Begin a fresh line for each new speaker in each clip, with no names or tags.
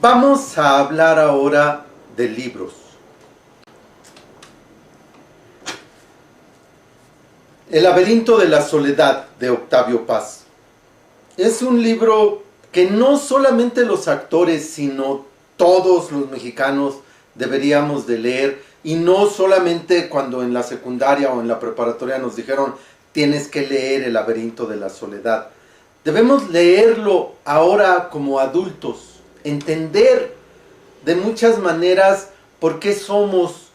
Vamos a hablar ahora de libros. El laberinto de la soledad, de Octavio Paz. Es un libro que no solamente los actores, sino todos los mexicanos deberíamos de leer, y no solamente cuando en la secundaria o en la preparatoria nos dijeron tienes que leer El laberinto de la soledad. Debemos leerlo ahora como adultos, entender de muchas maneras por qué somos,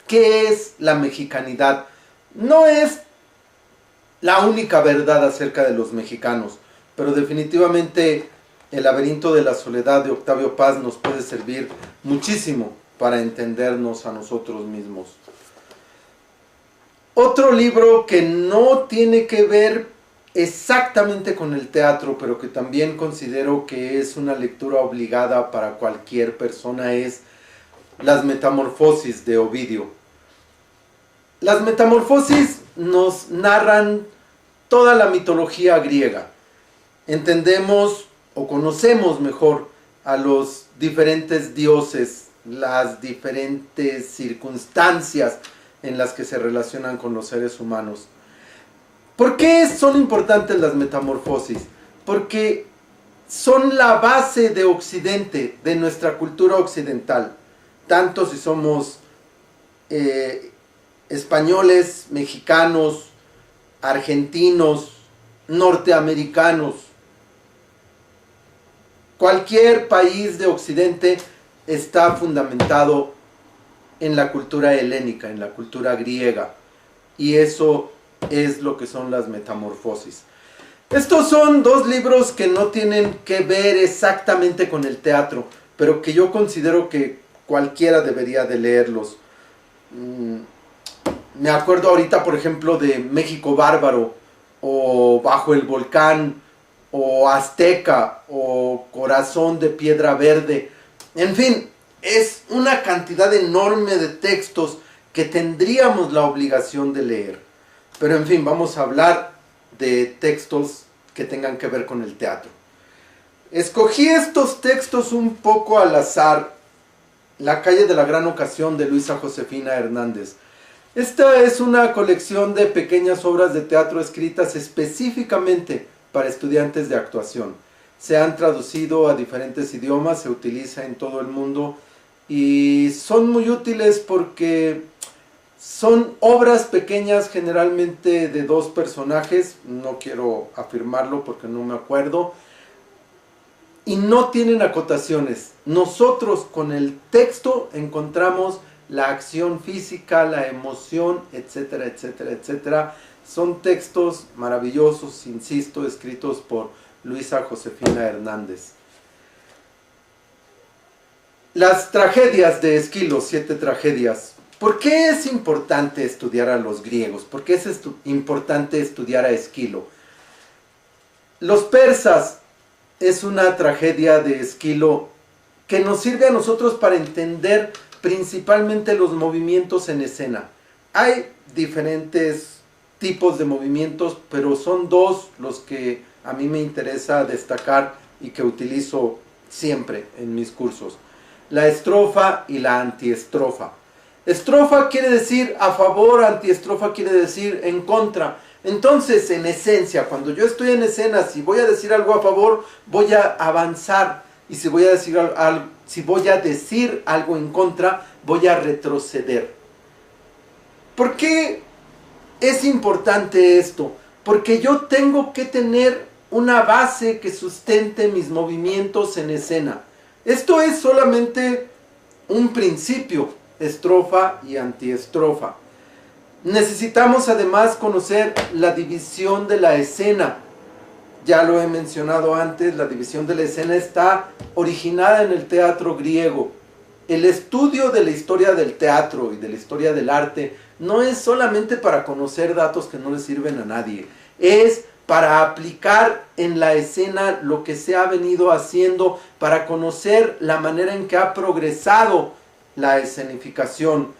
qué es la mexicanidad. No es la única verdad acerca de los mexicanos, pero definitivamente El laberinto de la soledad de Octavio Paz nos puede servir muchísimo para entendernos a nosotros mismos. Otro libro que no tiene que ver exactamente con el teatro, pero que también considero que es una lectura obligada para cualquier persona, es Las Metamorfosis de Ovidio. Las Metamorfosis nos narran toda la mitología griega. Entendemos o conocemos mejor a los diferentes dioses, las diferentes circunstancias en las que se relacionan con los seres humanos. ¿Por qué son importantes las metamorfosis? Porque son la base de Occidente, de nuestra cultura occidental. Tanto si somos españoles, mexicanos, argentinos, norteamericanos. Cualquier país de Occidente está fundamentado en la cultura helénica, en la cultura griega. Y eso es lo que son las metamorfosis. Estos son dos libros que no tienen que ver exactamente con el teatro, pero que yo considero que cualquiera debería de leerlos. Me acuerdo ahorita, por ejemplo, de México Bárbaro, o Bajo el Volcán, o Azteca, o Corazón de Piedra Verde. En fin, es una cantidad enorme de textos que tendríamos la obligación de leer. Pero en fin, vamos a hablar de textos que tengan que ver con el teatro. Escogí estos textos un poco al azar. La calle de la gran ocasión, de Luisa Josefina Hernández. Esta es una colección de pequeñas obras de teatro escritas específicamente para estudiantes de actuación. Se han traducido a diferentes idiomas, se utiliza en todo el mundo y son muy útiles porque son obras pequeñas, generalmente de dos personajes, no quiero afirmarlo porque no me acuerdo, y no tienen acotaciones. Nosotros con el texto encontramos la acción física, la emoción, etcétera, etcétera, etcétera. Son textos maravillosos, insisto, escritos por Luisa Josefina Hernández. Las tragedias de Esquilo, 7 tragedias. ¿Por qué es importante estudiar a los griegos? ¿Por qué es importante estudiar a Esquilo? Los persas es una tragedia de Esquilo que nos sirve a nosotros para entender principalmente los movimientos en escena. Hay diferentes tipos de movimientos, pero son dos los que a mí me interesa destacar y que utilizo siempre en mis cursos. La estrofa y la antiestrofa. Estrofa quiere decir a favor, antiestrofa quiere decir en contra. Entonces, en esencia, cuando yo estoy en escena, si voy a decir algo a favor, voy a avanzar. Y si voy a decir algo en contra, voy a retroceder. ¿Por qué es importante esto? Porque yo tengo que tener una base que sustente mis movimientos en escena. Esto es solamente un principio, estrofa y antiestrofa. Necesitamos además conocer la división de la escena. Ya lo he mencionado antes, la división de la escena está originada en el teatro griego. El estudio de la historia del teatro y de la historia del arte no es solamente para conocer datos que no le sirven a nadie. Es para aplicar en la escena lo que se ha venido haciendo, para conocer la manera en que ha progresado la escenificación.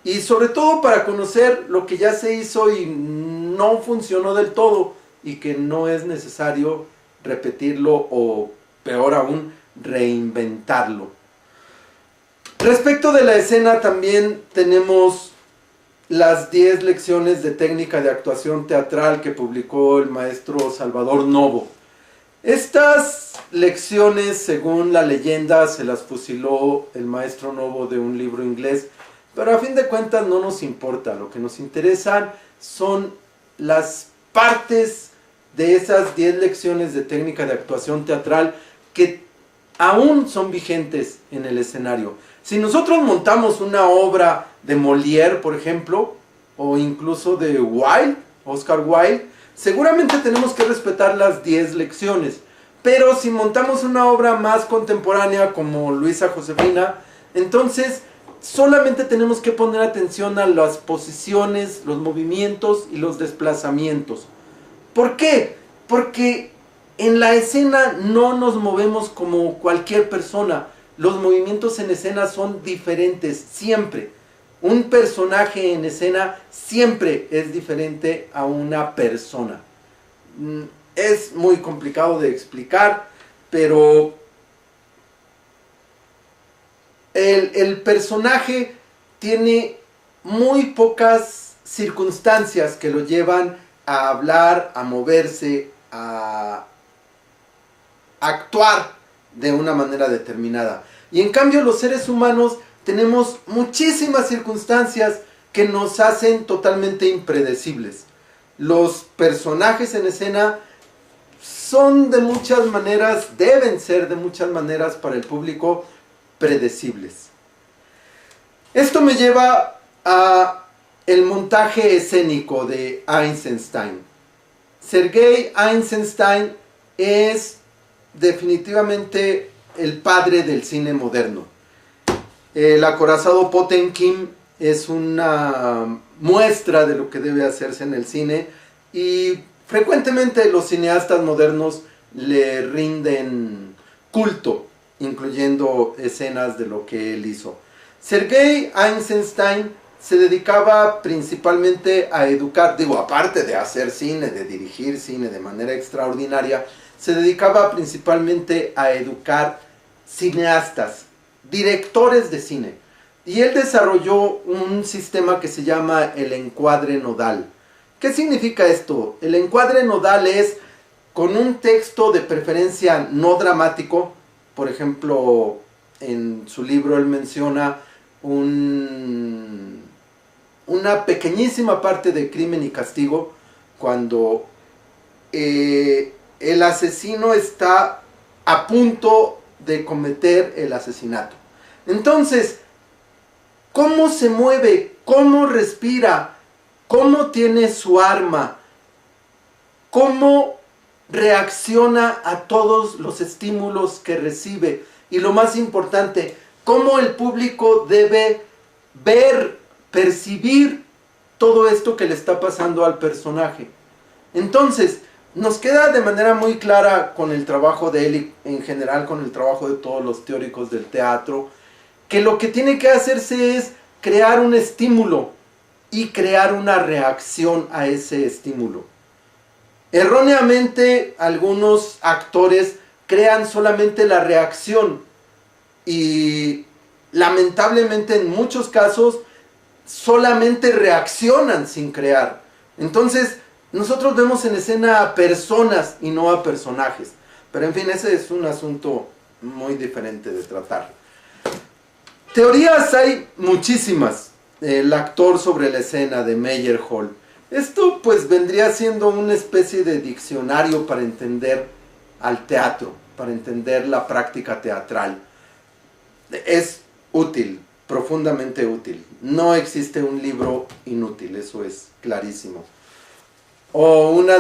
Y sobre todo para conocer lo que ya se hizo y no funcionó del todo y que no es necesario repetirlo o, peor aún, reinventarlo. Respecto de la escena también tenemos las 10 lecciones de técnica de actuación teatral que publicó el maestro Salvador Novo. Estas lecciones, según la leyenda, se las fusiló el maestro Novo de un libro inglés, pero a fin de cuentas no nos importa. Lo que nos interesan son las partes de esas 10 lecciones de técnica de actuación teatral que aún son vigentes en el escenario. Si nosotros montamos una obra de Molière, por ejemplo, o incluso de Wilde, Oscar Wilde, seguramente tenemos que respetar las 10 lecciones. Pero si montamos una obra más contemporánea como Luisa Josefina, entonces solamente tenemos que poner atención a las posiciones, los movimientos y los desplazamientos. ¿Por qué? Porque en la escena no nos movemos como cualquier persona. Los movimientos en escena son diferentes, siempre. Un personaje en escena siempre es diferente a una persona. Es muy complicado de explicar, pero el personaje tiene muy pocas circunstancias que lo llevan a hablar, a moverse, a actuar de una manera determinada. Y en cambio los seres humanos tenemos muchísimas circunstancias que nos hacen totalmente impredecibles. Los personajes en escena son de muchas maneras, deben ser de muchas maneras para el público predecibles. Esto me lleva a el montaje escénico de Eisenstein. Sergei Eisenstein es definitivamente el padre del cine moderno. El acorazado Potemkin es una muestra de lo que debe hacerse en el cine y frecuentemente los cineastas modernos le rinden culto, incluyendo escenas de lo que él hizo. Sergei Eisenstein se dedicaba principalmente a educar, aparte de hacer cine, de dirigir cine de manera extraordinaria, se dedicaba principalmente a educar cineastas, directores de cine. Y él desarrolló un sistema que se llama el encuadre nodal. ¿Qué significa esto? El encuadre nodal es con un texto de preferencia no dramático. Por ejemplo, en su libro él menciona una pequeñísima parte de Crimen y Castigo, cuando el asesino está a punto de cometer el asesinato. Entonces, ¿cómo se mueve? ¿Cómo respira? ¿Cómo tiene su arma? ¿Cómo reacciona a todos los estímulos que recibe? Y lo más importante, ¿cómo el público debe ver, percibir todo esto que le está pasando al personaje? Entonces, nos queda de manera muy clara con el trabajo de él y en general con el trabajo de todos los teóricos del teatro, que lo que tiene que hacerse es crear un estímulo y crear una reacción a ese estímulo. Erróneamente, algunos actores crean solamente la reacción y lamentablemente en muchos casos solamente reaccionan sin crear. Entonces, nosotros vemos en escena a personas y no a personajes. Pero en fin, ese es un asunto muy diferente de tratar. Teorías hay muchísimas. El actor sobre la escena de Meyerhold. Esto pues vendría siendo una especie de diccionario para entender al teatro, para entender la práctica teatral. Es útil, profundamente útil. No existe un libro inútil, eso es clarísimo. O uno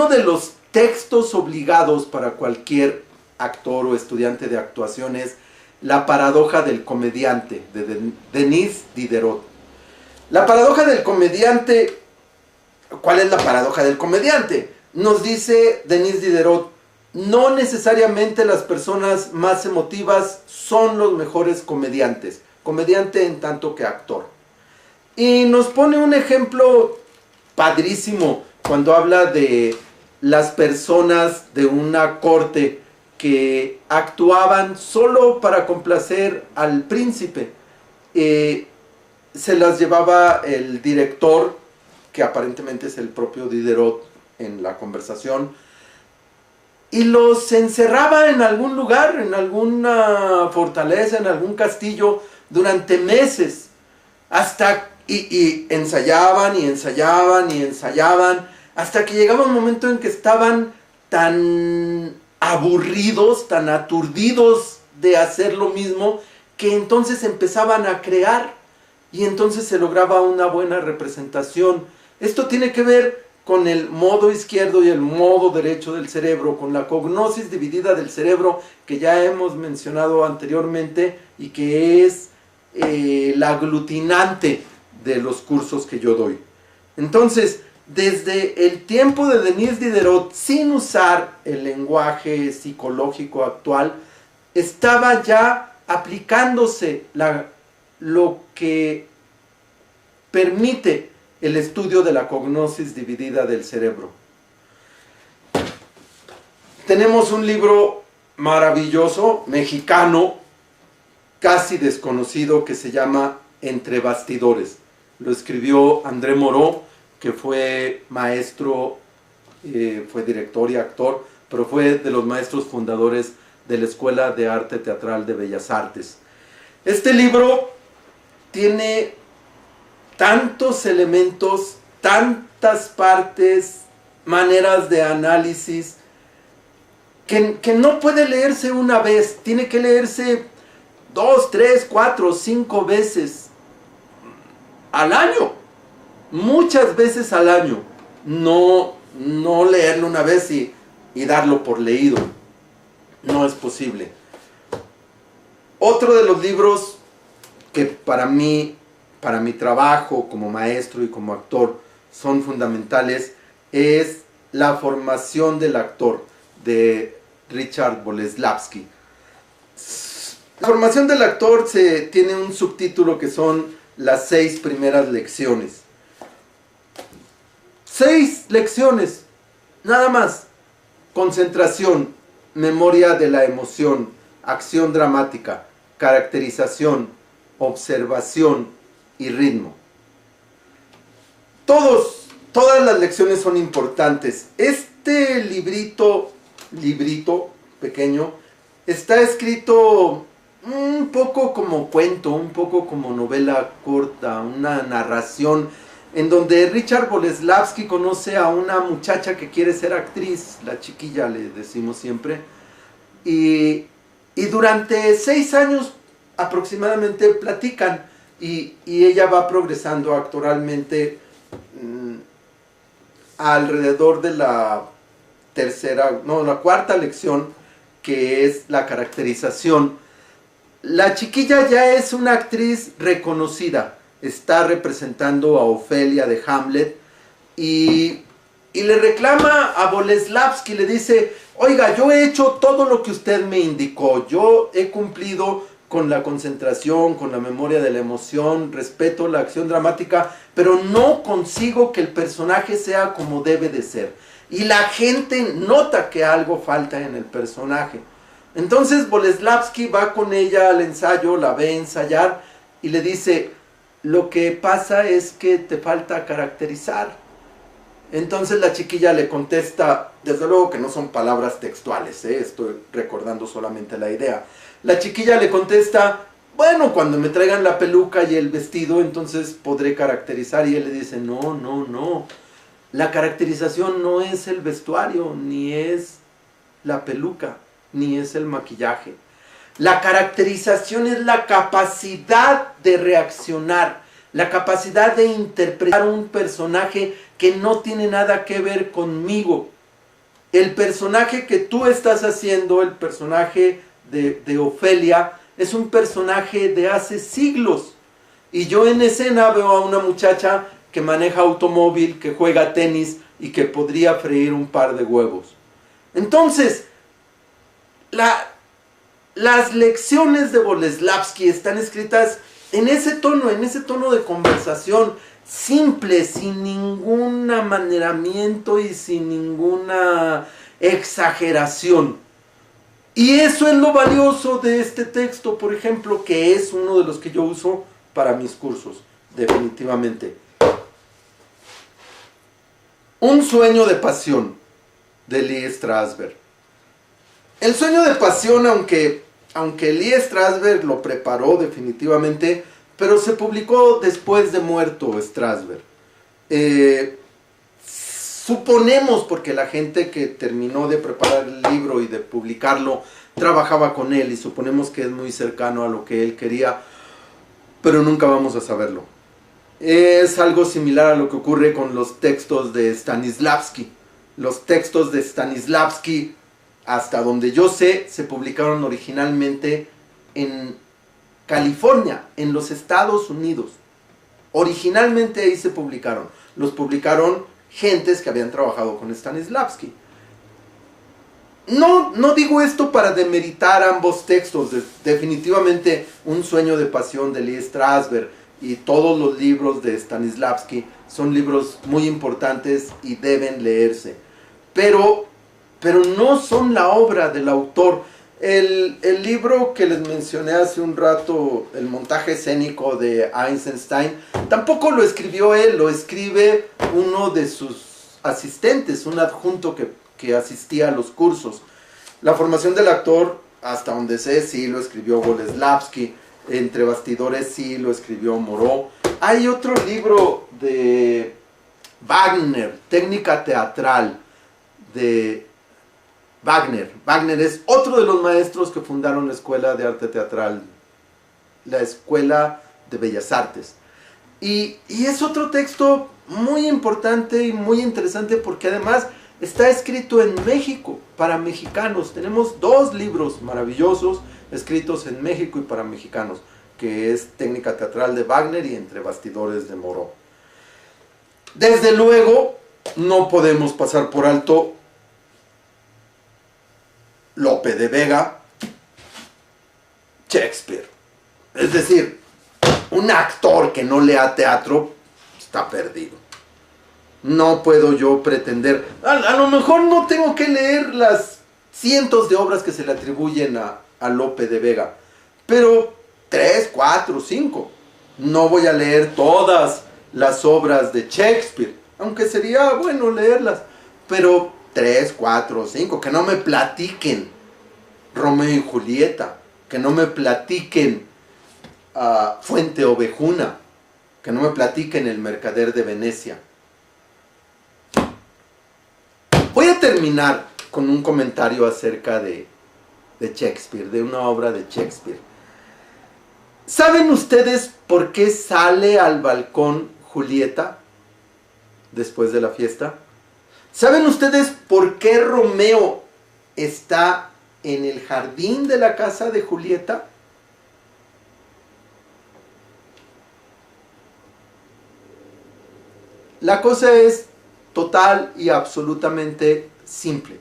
de los textos obligados para cualquier actor o estudiante de actuación es La paradoja del comediante, de Denis Diderot. La paradoja del comediante, ¿cuál es la paradoja del comediante? Nos dice Denis Diderot, no necesariamente las personas más emotivas son los mejores comediantes, comediante en tanto que actor. Y nos pone un ejemplo padrísimo cuando habla de las personas de una corte que actuaban solo para complacer al príncipe. Se las llevaba el director, que aparentemente es el propio Diderot en la conversación, y los encerraba en algún lugar, en alguna fortaleza, en algún castillo, durante meses, y ensayaban y ensayaban y ensayaban, hasta que llegaba un momento en que estaban tan aburridos, tan aturdidos de hacer lo mismo, que entonces empezaban a crear, y entonces se lograba una buena representación. Esto tiene que ver con el modo izquierdo y el modo derecho del cerebro, con la cognosis dividida del cerebro, que ya hemos mencionado anteriormente, y que es la aglutinante de los cursos que yo doy. Entonces, desde el tiempo de Denis Diderot, sin usar el lenguaje psicológico actual, estaba ya aplicándose lo que permite el estudio de la cognosis dividida del cerebro. Tenemos un libro maravilloso, mexicano, casi desconocido, que se llama Entre Bastidores. Lo escribió André Moró, que fue maestro, fue director y actor, pero fue de los maestros fundadores de la Escuela de Arte Teatral de Bellas Artes. Este libro tiene tantos elementos, tantas partes, maneras de análisis, que no puede leerse una vez, tiene que leerse 2, 3, 4, 5 veces al año, muchas veces al año, no leerlo una vez y darlo por leído, no es posible. Otro de los libros que para mí, para mi trabajo como maestro y como actor, son fundamentales, es La formación del actor, de Richard Boleslavsky. La formación del actor tiene un subtítulo que son las 6 primeras lecciones. 6 lecciones, nada más. Concentración, memoria de la emoción, acción dramática, caracterización, observación y ritmo. Todas las lecciones son importantes. Este librito pequeño está escrito un poco como cuento, un poco como novela corta, una narración en donde Richard Boleslavsky conoce a una muchacha que quiere ser actriz, la chiquilla le decimos siempre, y durante 6 años aproximadamente platican, y ella va progresando actoralmente alrededor de la cuarta lección, que es la caracterización. La chiquilla ya es una actriz reconocida, está representando a Ofelia de Hamlet, y le reclama a Boleslavsky, le dice: oiga, yo he hecho todo lo que usted me indicó, yo he cumplido con la concentración, con la memoria de la emoción, respeto la acción dramática, pero no consigo que el personaje sea como debe de ser. Y la gente nota que algo falta en el personaje. Entonces Boleslavsky va con ella al ensayo, la ve ensayar y le dice: lo que pasa es que te falta caracterizar. Entonces la chiquilla le contesta, desde luego que no son palabras textuales, estoy recordando solamente la idea. La chiquilla le contesta: bueno, cuando me traigan la peluca y el vestido, entonces podré caracterizar. Y él le dice: no, la caracterización no es el vestuario, ni es la peluca, ni es el maquillaje. La caracterización es la capacidad de reaccionar, la capacidad de interpretar un personaje que no tiene nada que ver conmigo. El personaje que tú estás haciendo, el personaje de Ofelia, es un personaje de hace siglos. Y yo en escena veo a una muchacha que maneja automóvil, que juega tenis y que podría freír un par de huevos. Entonces, las lecciones de Boleslavsky están escritas en ese tono de conversación simple, sin ningún amaneramiento y sin ninguna exageración. Y eso es lo valioso de este texto, por ejemplo, que es uno de los que yo uso para mis cursos, definitivamente. Un sueño de pasión, de Lee Strasberg. El sueño de pasión, aunque Lee Strasberg lo preparó definitivamente, pero se publicó después de muerto Strasberg. Suponemos, porque la gente que terminó de preparar el libro y de publicarlo trabajaba con él, y suponemos que es muy cercano a lo que él quería, pero nunca vamos a saberlo. Es algo similar a lo que ocurre con los textos de Stanislavski. Los textos de Stanislavski, hasta donde yo sé, se publicaron originalmente en California, en los Estados Unidos. Originalmente ahí se publicaron. Los publicaron gentes que habían trabajado con Stanislavski. No digo esto para demeritar ambos textos. Definitivamente Un sueño de pasión de Lee Strasberg y todos los libros de Stanislavski son libros muy importantes y deben leerse. Pero no son la obra del autor. El libro que les mencioné hace un rato, El montaje escénico de Eisenstein, tampoco lo escribió él, lo escribe uno de sus asistentes, un adjunto que asistía a los cursos. La formación del actor, hasta donde sé, sí lo escribió Boleslavski. Entre bastidores sí lo escribió Moreau. Hay otro libro de Wagner, Técnica teatral, de Wagner. Wagner es otro de los maestros que fundaron la Escuela de Arte Teatral, la Escuela de Bellas Artes. Y es otro texto muy importante y muy interesante, porque además está escrito en México, para mexicanos. Tenemos dos libros maravillosos escritos en México y para mexicanos, que es Técnica teatral de Wagner y Entre bastidores de Moreau. Desde luego, no podemos pasar por alto Lope de Vega, Shakespeare. Es decir, un actor que no lea teatro está perdido. No puedo yo pretender, a lo mejor no tengo que leer las cientos de obras que se le atribuyen a Lope de Vega, pero 3, 4, 5. No voy a leer todas las obras de Shakespeare, aunque sería bueno leerlas, pero 3, 4, 5, que no me platiquen Romeo y Julieta, que no me platiquen Fuente Ovejuna, que no me platiquen El mercader de Venecia. Voy a terminar con un comentario acerca de Shakespeare, de una obra de Shakespeare. ¿Saben ustedes por qué sale al balcón Julieta después de la fiesta? ¿Saben ustedes por qué Romeo está en el jardín de la casa de Julieta? La cosa es total y absolutamente simple.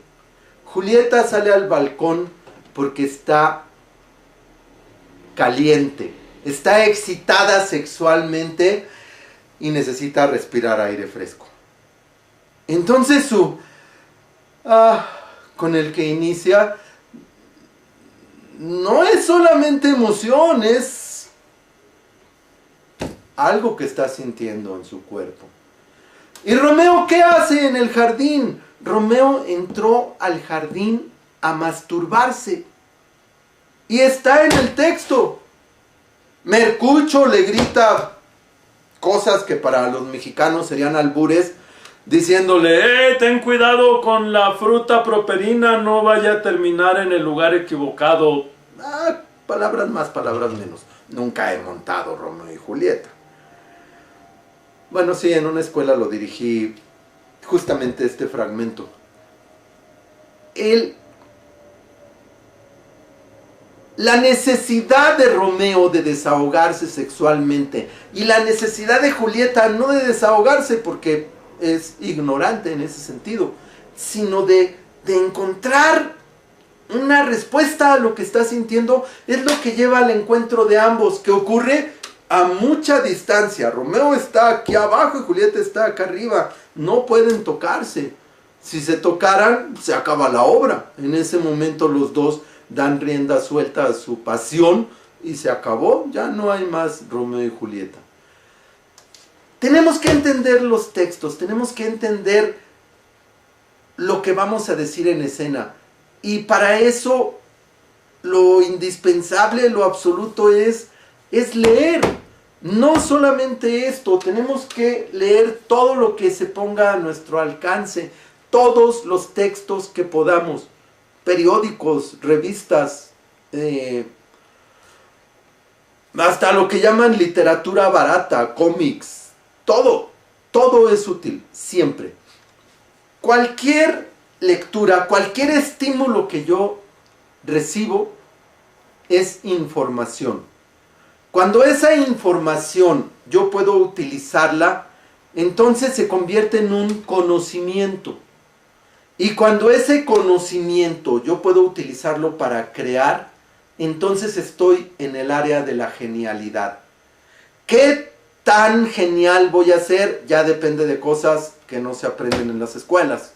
Julieta sale al balcón porque está caliente, está excitada sexualmente y necesita respirar aire fresco. Entonces con el que inicia no es solamente emoción, es algo que está sintiendo en su cuerpo. ¿Y Romeo qué hace en el jardín? Romeo entró al jardín a masturbarse. Y está en el texto. Mercucho le grita cosas que para los mexicanos serían albures, diciéndole, ten cuidado con la fruta properina, no vaya a terminar en el lugar equivocado. Palabras más, palabras menos. Nunca he montado Romeo y Julieta. Bueno, sí, en una escuela lo dirigí, justamente este fragmento. La necesidad de Romeo de desahogarse sexualmente y la necesidad de Julieta no de desahogarse porque es ignorante en ese sentido, sino de encontrar una respuesta a lo que está sintiendo, es lo que lleva al encuentro de ambos, que ocurre a mucha distancia. Romeo está aquí abajo y Julieta está acá arriba. No pueden tocarse. Si se tocaran, se acaba la obra. En ese momento los dos dan rienda suelta a su pasión y se acabó, ya no hay más Romeo y Julieta. Tenemos que entender los textos, tenemos que entender lo que vamos a decir en escena. Y para eso lo indispensable, lo absoluto es leer. No solamente esto, tenemos que leer todo lo que se ponga a nuestro alcance, todos los textos que podamos, periódicos, revistas, hasta lo que llaman literatura barata, cómics, todo es útil, siempre. Cualquier lectura, cualquier estímulo que yo recibo es información. Cuando esa información yo puedo utilizarla, entonces se convierte en un conocimiento. Y cuando ese conocimiento yo puedo utilizarlo para crear, entonces estoy en el área de la genialidad. ¿Qué tan genial voy a ser? Ya depende de cosas que no se aprenden en las escuelas.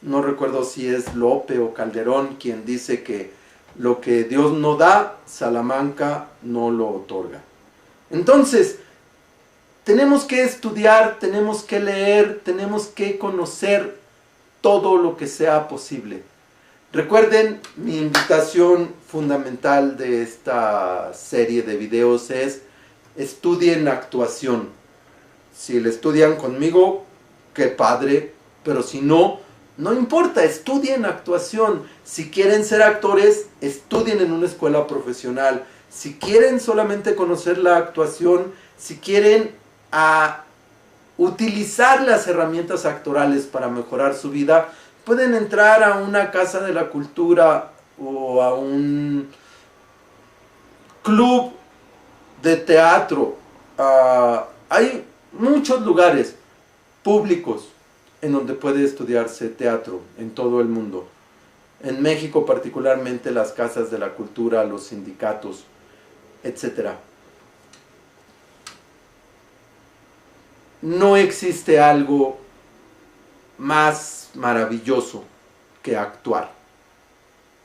No recuerdo si es Lope o Calderón quien dice que lo que Dios no da, Salamanca no lo otorga. Entonces, tenemos que estudiar, tenemos que leer, tenemos que conocer todo lo que sea posible. Recuerden, mi invitación fundamental de esta serie de videos es: estudien actuación. Si la estudian conmigo, qué padre, pero si no, no importa, estudien actuación. Si quieren ser actores, estudien en una escuela profesional. Si quieren solamente conocer la actuación, si quieren utilizar las herramientas actorales para mejorar su vida, pueden entrar a una casa de la cultura o a un club de teatro. Hay muchos lugares públicos en donde puede estudiarse teatro en todo el mundo. En México particularmente las casas de la cultura, los sindicatos, etc. No existe algo más maravilloso que actuar.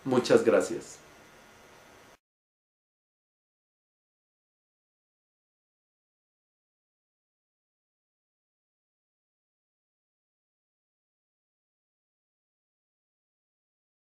Muchas gracias.